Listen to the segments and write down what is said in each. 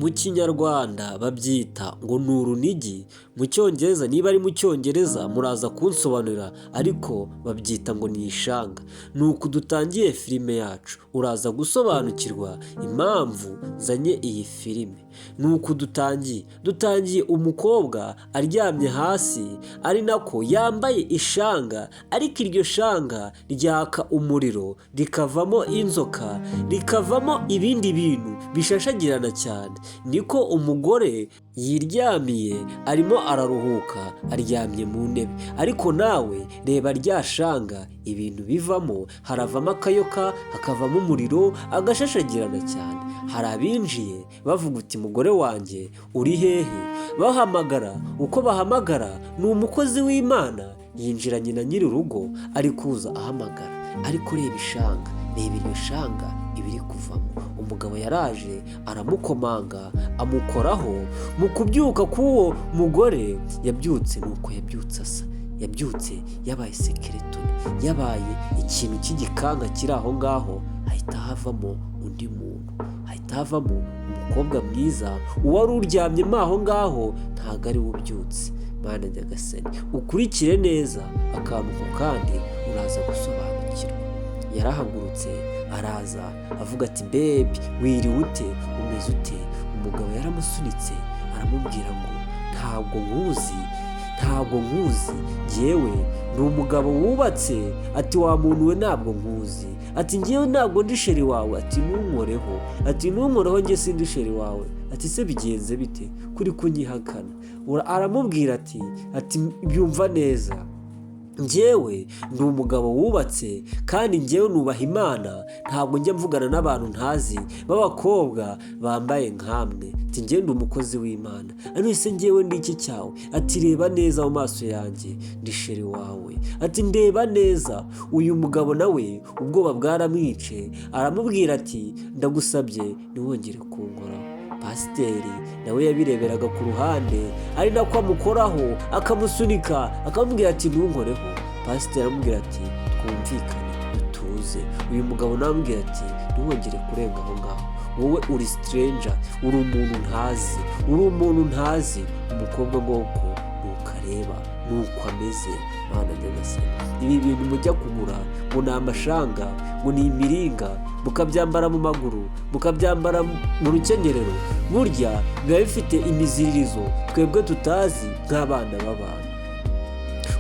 Mu kinyarwanda babyita ngo ni urunigi, mu cyongereza niba ari mu cyongereza muraza kunsobanurira, ariko babyita ngo ni ishanga. Ni uku dutangiye filime yacu, uraza gusobanukirwa impamvu nzanye iyi filime. Ni uku dutangiye umukobwa aryamye hasi, ari nako yambaye ishanga, ariko iryo shanga ryaka umuriro, rikavamo inzoka, rikavamo ibindi bintu bishashagirana cyane. Niko umugore yiryamiye arimo araruhuka, aryamye mu ntebe, ariko nawe reba rya shanga ibintu bivamo, haravamo akayoka, hakavamo umuriro, agashashagirana cyane. Hari abinjiye bavuga uti mugore wanjye uri hehe, bahamagara, uko bahamagara ni umukozi w'Imana yinjiranye na nyiri urugo, ari kuza ahamagara, ariko reba ishanga, reba iryo shanga ibiri kuvamo. Umugabo yaraje aramukomanga, amukoraho. Mu kubyuka k'uwo mugore yabyutse, nuko yabyutse asa, yabyutse yabaye sekeretoni, yabaye ikintu cy'igikanga kiri aho ngaho. Hahita havamo undi muntu, hahita havamo umukobwa mwiza. Uwari uryamyemo aho ngaho ntabwo ari we ubyutse. Mana nyagasani, ukurikire neza akantu ku kandi uraza gusobanukirwa. Yarahagurutse araza avuga ati bebi wiriwe ute, umeze ute? Umugabo yaramusunitse aramubwira ngo ntabwo nkuzi, njyewe ni umugabo wubatse. Ati wa muntu we ntabwo nkuzi, ati njyewe ntabwo ndi sheri wawe, ati ntunkoreho, njye sindi sheri wawe. Ati se bigenze bite kuri kunyihakana? Aramubwira ati byumva neza, njyewe ndi umugabo wubatse, kandi njyewe nubaha Imana, ntabwo njya mvugana n'abantu ntazi b'abakobwa bambaye nkamwe. Ati njyewe ndi umukozi w'Imana, ariko se njyewe ndi iki cyawe? Ati reba neza mu maso yanjye, ndi sheri wawe. Ati ndeba neza. Uyu mugabo nawe ubwoba bwaramwice, aramubwira ati ndagusabye ntiwongere kunkoraho. Pasiteri nawe yabireberaga ku ruhande, ari nako amukoraho, akamusunika, akamubwira ati ntunkoreho. Pasiteri aramubwira ati twumvikane, dutuze. Uyu mugabo nawe amubwira ati ntiwongere kurenga aho ngaho, wowe uri stranger, uri umuntu ntazi. Umukobwa ngoko nukareba, nuko ameze. Mana nyagasani, ibi bintu mujya kugura ngo ni amashanga, ngo ni imiringa, mukabyambara mu maguru, mukabyambara mu rukenyerero, burya biba bifite imiziririzo twebwe tutazi nk'abana b'abantu.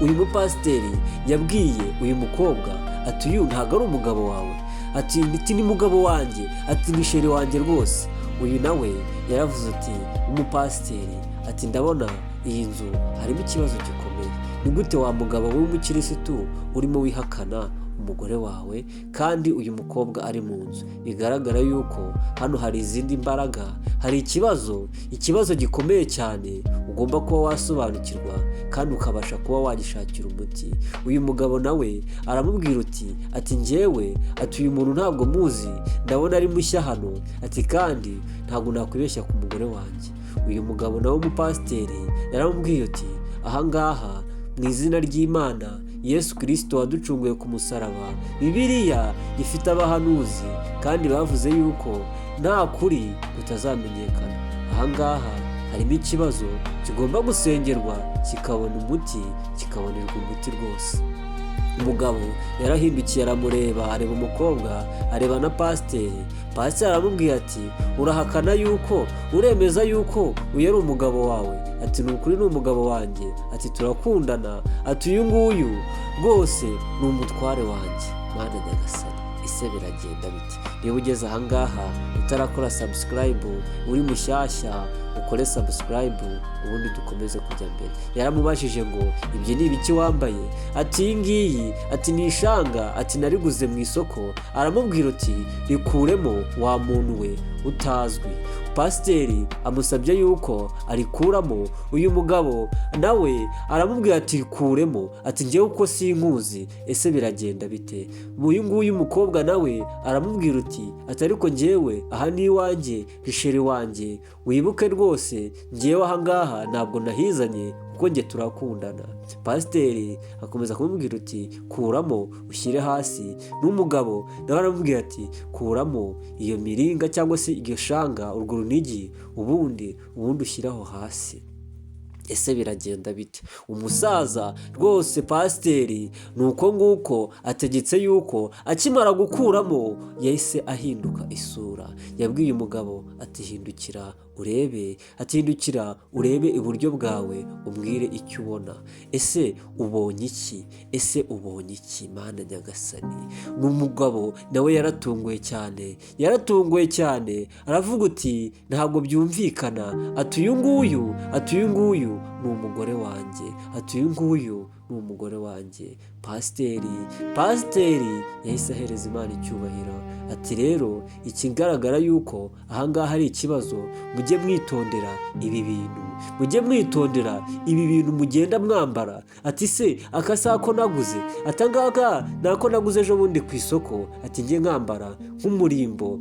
Uyu mupasiteri yabwiye uyu mukobwa ati uyu ntabwo ari umugabo wawe, ati ni mugabo wanjye, ati ni sheri wanjye rwose. Uyu nawe yaravuze ati umupasiteri, ati ndabona iyi nzu harimo ikibazo gikomeye. Ni gute wa mugabo w'umukirisitu urimo wihakana umugore wawe, kandi uyu mukobwa ari mu nzu? Bigaragara yuko hano hari izindi mbaraga, hari ikibazo gikomeye cyane ugomba kuba wasobanukirwa, kandi ukabasha kuba wagishakira umuti. Uyu mugabo nawe aramubwira ati njyewe, ati uyu muntu ntabwo muzi, ndabona ari mushya hano, ati kandi ntabwo nakwibeshya ku mugore wanjye. Uyu mugabo nawe umupasiteri yaramubwiye ati ahangaha mu izina ry'Imana Yesu Kristo waducunguye ku musaraba, Bibiliya ifite abahanuzi kandi bavuze yuko nta kuri kutazamenyekana. Ahangaha harimo ikibazo kigomba gusengerwa, kikabona umuti, kikabonerwa umuti rwose. Umugabo yarahindukiye aramureba, areba umukobwa, areba na pasiteri. Pasiteri aramubwira ati urahakana yuko, uremeza yuko uyu ari umugabo wawe? Ati ni ukuri ni umugabo wanjye, ati turakundana, ati uyu nguyu rwose ni umutware wanjye. Mana nyagasani, ese biragenda bite? Niba ugeze ahangaha utarakora subscribe, uri mushyashya ukore subscribe, ubundi dukomeze kujya mbere. Yaramubajije ngo ibyo ni ibiki wambaye? Ati iyi ngiyi, ati ni ishanga, ati nariguze mu isoko. Aramubwira ati rikuremo wa muntu we utazwi. Pasiteri amusabye yuko arikuramo. Uyu mugabo nawe aramubwira ati rikuremo, ati njyewe uko sinkuzi, ese biragenda bite? Uyu nguyu umukobwa nawe aramubwira ati ariko njyewe aha ni iwanjye, risheri wanjye, wibuke rwose rwose ngewe ahangaha ntabwo nahizanye kuko njye turakundana. Pasiteri akomeza kumubwira uti kuramo ushyire hasi. N'umugabo nawe aramubwira ati kuramo iyo miringa cyangwa se iryo shanga, urwo runigi, ubundi ushyiraho hasi. Ese biragenda bite? Umusaza rwose pasiteri ni uko nguko ategetse yuko akimara gukuramo yahise ahinduka isura. Yabwiye umugabo ati hindukira urebe, atindukira urebe iburyo bwawe umbwire icyo ubona. Ese ubonye iki? Ese ubonye iki Mana Nyagasani? N'umugabo nawe yaratunguwe cyane aravuga uti ntabwo byumvikana, ati uyu nguyu ni umugore wanjye, ati uyu nguyu ni umugore wanjye. Pasiteri yahise ahereza Imana icyubahiro ati rero ikigaragara yuko ahangaha ari ikibazo, mujye mwitondera ibi bintu mugenda mwambara. Ati se akasaha ko naguze, atangaka nako naguze ejo bundi ku isoko, ati njye nkambara nk'umurimbo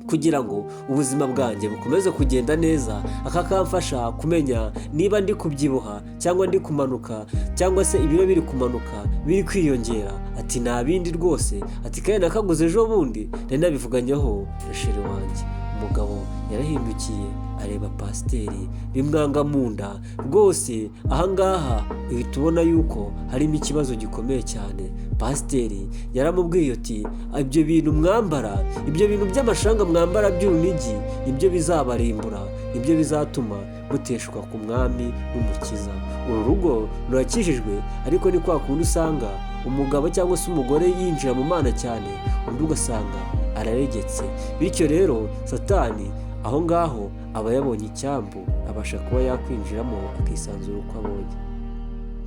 kugira ngo ubuzima bwanjye bukomeze kugenda neza, akakamfasha kumenya niba ndi kubyibuha cyangwa ndi kumanuka, cyangwa se ibiro biri kumanuka biri kwiyongera. Ati nta bindi rwose, ati kandi nakaguze ejo bundi nari nabivuganyeho na sheri wanjye. Umugabo yarahindukiye areba pasiteri bimwanga mu nda rwose. Ahangaha uhita ubona yuko harimo ikibazo gikomeye cyane. Pasiteri yaramubwiye ati ibyo bintu mwambara, ibyo bintu by'amashanga mwambara by'urunigi, nibyo bizabarimbura, nibyo bizatuma muteshwa ku mwami n'umukiza. Uru rugo rurakijijwe, ariko ni kwa kundi usanga umugabo cyangwa se umugore yinjira mu Mana cyane, undi ugasanga araregetse. Bityo rero Satani aho ngaho aba yabonye icyambu, abasha kuba yakwinjiramo akisanzura uko abonye.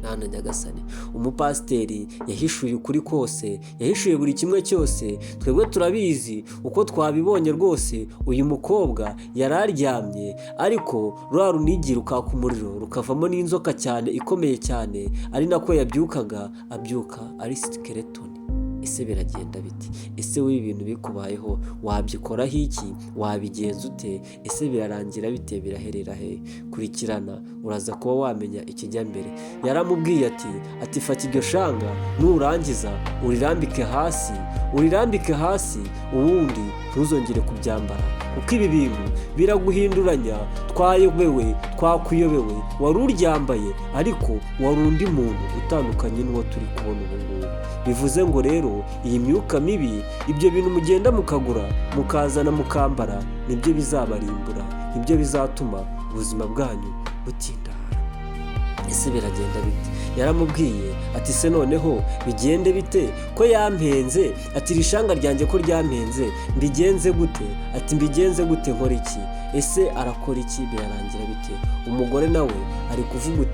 Mana Nyagasani, umupasiteri yahishuye ukuri kose, yahishuye buri kimwe cyose. Twebwe turabizi uko twabibonye rwose. Uyu mukobwa yari aryamye, ariko rwa runigi rukaka umuriro, rukavamo n'inzoka cyane ikomeye cyane, ari nako abyuka ari skeletoni. Ese biragenda biti? Ese wowe ibintu bikubayeho wabyikoraho iki? Wabigenza ute? Ese birarangira bite? Biraherera he? Kurikirana uraza kuba wamenya ikijya mbere. Yaramubwiye ati fata iryo shanga, nurangiza urirambike hasi, ubundi ntuzongere kubyambara, kuko ibi bintu biraguhinduranya. Twakuyobewe, wari uryambaye ariko wari undi muntu utandukanye n'uwo turi kubona ubu ngubu. Bivuze ngo rero iyi myuka mibi, ibyo bintu mugenda mukagura mukazana mukambara, nibyo bizabarimbura, nibyo bizatuma ubuzima bwanyu butindara. Ese biragenda bite? Yaramubwiye ati se noneho bigende bite ko yampenze? Ati irishanga ryanjye ko ryampenze, mbigenze gute? Ati mbigenze gute, nkora iki? Ese arakora iki? Birarangira bite? Umugore nawe ari kuvuga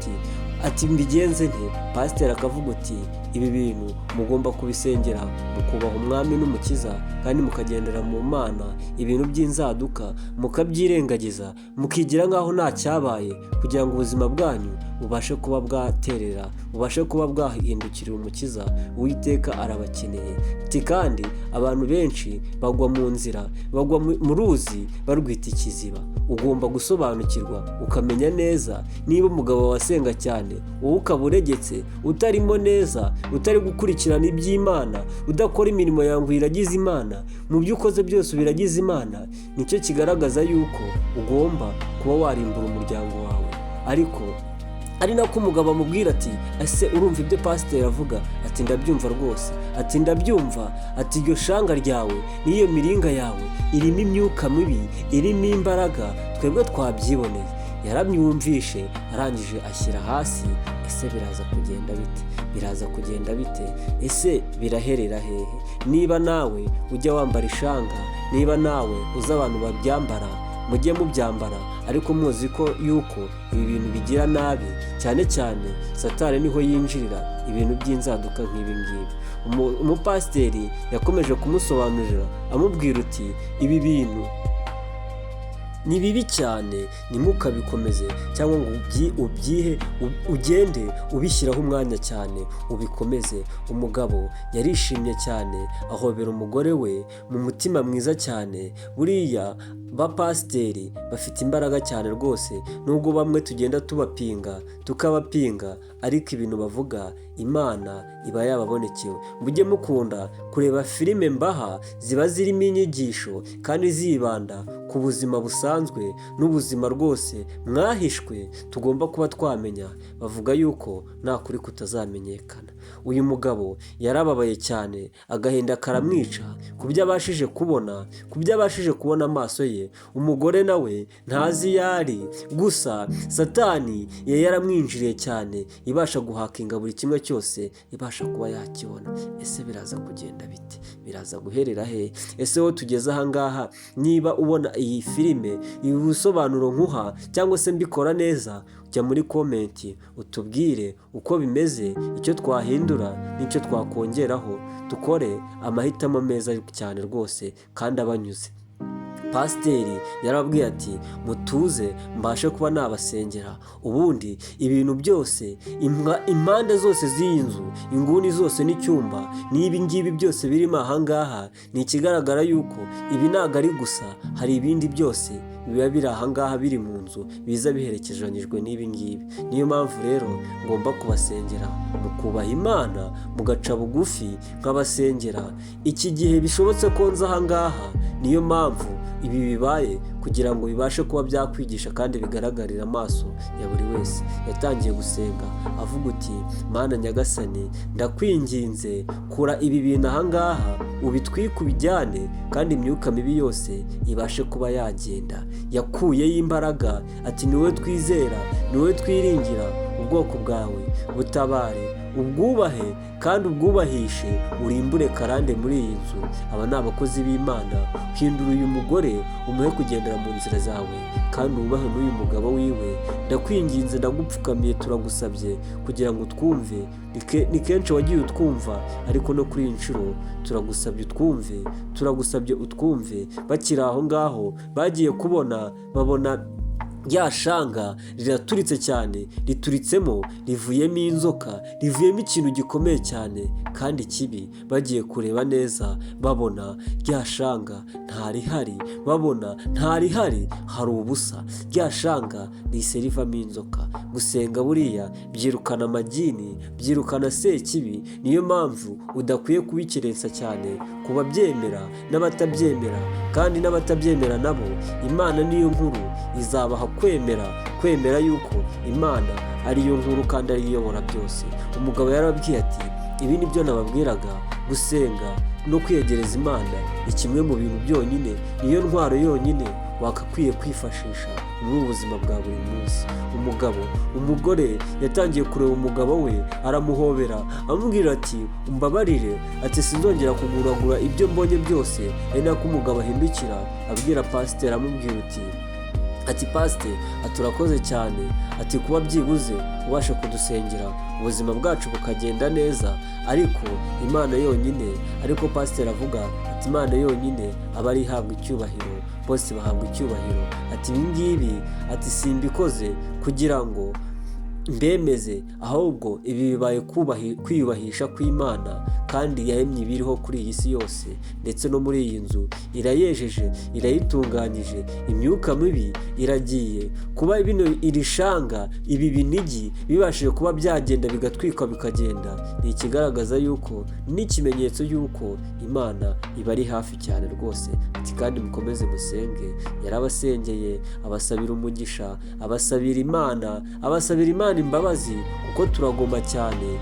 ati mbigenze nte? Pasiteri akavuga uti ibi bintu mugomba kubisengera, mukubaha umwami n'umukiza, kandi mukagendera mu Mana. Ibintu by'inzaduka mukabyirengagiza, mukigira nk'aho nta cyabaye, kugira ngo ubuzima bwanyu bubashe kuba bwaterera, bubashe kuba bwahindukirira umukiza. Uwiteka arabakeneye. Kandi abantu benshi bagwa mu nzira, bagwa mu ruzi barwita ikiziba. Ugomba gusobanukirwa ukamenya neza niba umugabo wasenga cyane, wowe ukaba uregetse, utarimo neza, utari gukurikirana iby'Imana, udakora imirimo yawe iragize Imana, mu byo ukoze byose biragize Imana, nicyo kigaragaza yuko ugomba kuba warimbura umuryango wawe. Ariko ari nako umugabo amubwira ati ese urumva ibyo pasiteri avuga? Ati ndabyumva rwose. Ati ndabyumva. Ati iryo shanga ryawe n'iyo miringa yawe irimo imyuka mibi, irimo imbaraga, twebwe twabyiboneye. Yaramwumvishe, arangije ashyira hasi. Ese biraza kugenda bite? Ese biraherera hehe? Niba nawe ujya wambara ishanga, niba nawe uzi abantu babyambara, mujye mubyambara, ariko muzi ko yuko ibi bintu bigira nabi. Cyane cyane Satani niho yinjirira ibintu by'inzaduka nk'ibi ngibi. Umupasiteri yakomeje kumusobanurira amubwira uti ibi bintu ni bibi cyane, ntimukabikomeze cyangwa ngo ugende ubishyiraho umwanya cyane ubikomeze. Umugabo yarishimye cyane ahobera umugore we mu mutima mwiza cyane. Buriya bapasiteri bafite imbaraga cyane rwose, nubwo bamwe tugenda tukabapinga ariko ibintu bavuga Imana iba yababonekewe. Mujye mukunda kureba filime mbaha ziba zirimo inyigisho kandi zibanda ku buzima busanzwe n'ubuzima rwose mwahishwe tugomba kuba twamenya. Bavuga yuko nta kuri kutazamenyekana. Uyu mugabo yarababaye cyane, agahinda karamwica ku byo abashije kubona amaso ye. Umugore nawe ntazi iyo ari, gusa Satani yari yaramwinjiriye cyane, ibasha guhakinga buri kimwe cyose ibasha kuba yakibona. Ese biraza kugenda bite? Biraza guherera he? Ese wowe tugeze ahangaha, niba ubona iyi filime ibi busobanuro nkuha cyangwa se mbikora neza, jya muri komenti utubwire uko bimeze, icyo twahindura n'icyo twakongeraho, dukore amahitamo meza cyane rwose kandi abanyuze. Pasiteri yarababwiye ati mutuze mbashe kuba nabasengera, ubundi ibintu byose impande zose z'iyi nzu, inguni zose n'icyumba n'ibi ngibi byose birimo ahangaha, ni ikigaragara yuko ibi ntabwo ari gusa, hari ibindi byose biba biri ahangaha biri mu nzu biza biherekeranyijwe n'ibi ngibi. Niyo mpamvu rero ngomba kubasengera mukubaha Imana, mugaca bugufi nk'abasengera. Iki gihe bishobotse ko nza ahangaha, niyo mpamvu ibi bibaye kugira ngo bibashe kuba byakwigisha kandi bigaragarira amaso ya buri wese. Yatangiye gusenga avuga uti Mana Nyagasani, ndakwinginze kura ibi bintu ahangaha ubitwike ubijyane, kandi imyuka mibi yose ibashe kuba yagenda. Yakuyeho imbaraga ati ni wowe twizera, ni wowe twiringira, ubwoko bwawe butabare, ubwubahe kandi ubwubahishe, urimbure karande muri iyi nzu. Aba ni abakozi b'Imana. Hindura uyu mugore umuhe kugendera mu nzira zawe kandi wubahe n'uyu mugabo wiwe. Ndakwinginze, ndagupfukamiye, turagusabye kugira ngo twumve. Ni kenshi wagiye utwumva, ariko no kuri iyi nshuro turagusabye utwumve. Bakiri aho ngaho bagiye babona rya shanga riraturitse cyane, rituritsemo rivuyemo inzoka, rivuyemo ikintu gikomeye cyane kandi kibi. Bagiye kureba neza babona rya shanga ntarihari, hari ubusa. Rya shanga rihise rivamo inzoka. Gusenga buriya byirukana amagini, byirukana sekibi. Niyo mpamvu udakwiye kubikerensa cyane ku babyemera n'abatabyemera, kandi n'abatabyemera nabo Imana niyo nkuru izabaha kwemera yuko Imana ariyo nkuru kandi ariyo iyobora byose. Umugabo yarababwiye ati ibi ni byo nababwiraga, gusenga no kwiyegereza Imana ni kimwe mu bintu byonyine, niyo ntwaro yonyine wakakwiye kwifashisha muri ubu buzima bwa buri munsi. Umugore yatangiye kureba umugabo we, aramuhobera amubwira ati umbabarire, ati sinzongera kuguragura ibyo mbonye byose. Ari nako umugabo ahindukira abwira pasiteri amubwira ati pasiteri, turakoze cyane, ati kuba byibuze ubasha kudusengera ubuzima bwacu bukagenda neza, ariko pasiteri avuga ati Imana yonyine aba ari ihabwa icyubahiro, bose bahabwa icyubahiro. Ati ibi ngibi ati simbikoze kugira ngo mbemeze, ahubwo ibi bibaye kwiyubahisha kw'Imana kandi yaremye ibiriho kuri iyi si yose ndetse no muri iyi nzu. Irayejeje, irayitunganyije, imyuka mibi iragiye kuba iri shanga, ibi binigi bibashije kuba byagenda bigatwikwa bikagenda. Ni ikigaragaza yuko n'ikimenyetso yuko Imana iba ari hafi cyane rwose. Ati kandi mukomeze musenge. Yarabasengeye, abasabira umugisha, abasabira Imana imbabazi, kuko turagoma cyane,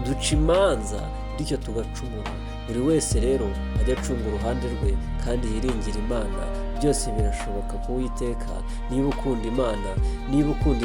duca imanza bityo tugacumura. Buri wese rero ajya acunga uruhande rwe kandi yiringira Imana. Byose birashoboka ku Uwiteka. Niba ukunda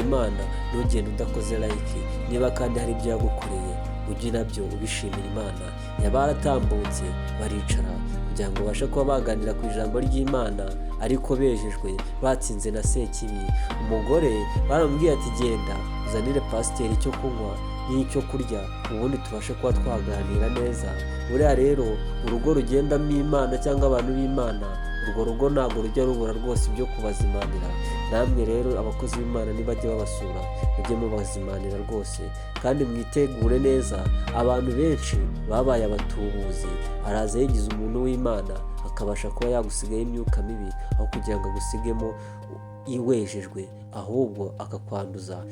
Imana ntugende udakoze like. Niba kandi hari ibyo yagukoreye ujye nabyo ubishimira Imana. Yabaratambutse baricara kugira ngo babashe kuba baganira ku ijambo ry'Imana, ariko bejejwe, batsinze na sekibi. Umugore baramubwiye ati genda uzanire pasiteri icyo kunywa n'icyo kurya, ubundi tubashe kuba twaganira neza. Buriya rero urugo rugendamo Imana cyangwa abantu b'Imana urwo rugo ntabwo rujya rubura rwose ibyo kubazimanira. Namwe rero abakozi b'Imana nibajya babasura mujye mubazimanira rwose, kandi mwitegure neza. Abantu benshi babaye abatubuzi, araza yigize umuntu w'Imana akabasha kuba yagusigaho imyuka mibi, aho kugira ngo agusigemo iwejejwe, ahubwo akakwanduza.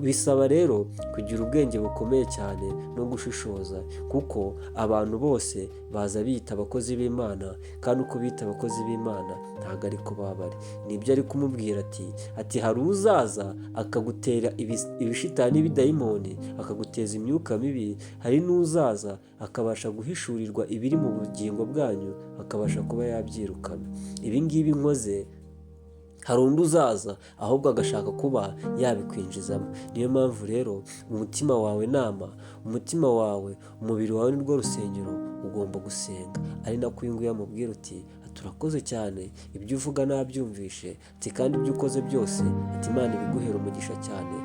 Bisaba rero kugira ubwenge bukomeye cyane no gushishoza, kuko abantu bose baza bita abakozi b'Imana, kandi uko bita abakozi b'Imana ntabwo ariko baba bari. Nibyo ari kumubwira ati hari uzaza akagutera ibishitani n'ibidayimoni, akaguteza imyuka mibi. Hari n'uzaza akabasha guhishurirwa ibiri mu bugingo bwanyu, akabasha kuba yabyirukana. Ibi ngibi nkoze, hari undi uzaza ahubwo agashaka kuba yabikwinjizamo. Niyo mpamvu rero umutima wawe umutima wawe, umubiri wawe ni rwo rusengero, ugomba gusenga. Ari nako uyu nguyu amubwira uti turakoze cyane, ibyo uvuga nabyumvishe, kandi ibyo ukoze byose Imana ibiguhera umugisha cyane.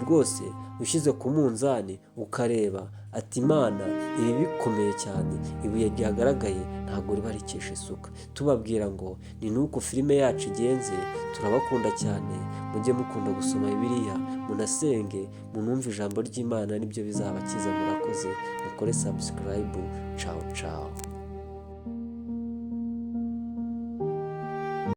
Rwose ushyize ku munzani ukareba Imana ibi bikomeye cyane, ibuye ryagaragaye ntabwo riba rikesha isuka. Tubabwira ngo ni nuko filime yacu igenze. Turabakunda cyane, mujye mukunda gusoma Bibiliya, munasenge, munumve ijambo ry'Imana, nibyo bizabakiza. Murakoze, mukore subscribe. Ciao ciao.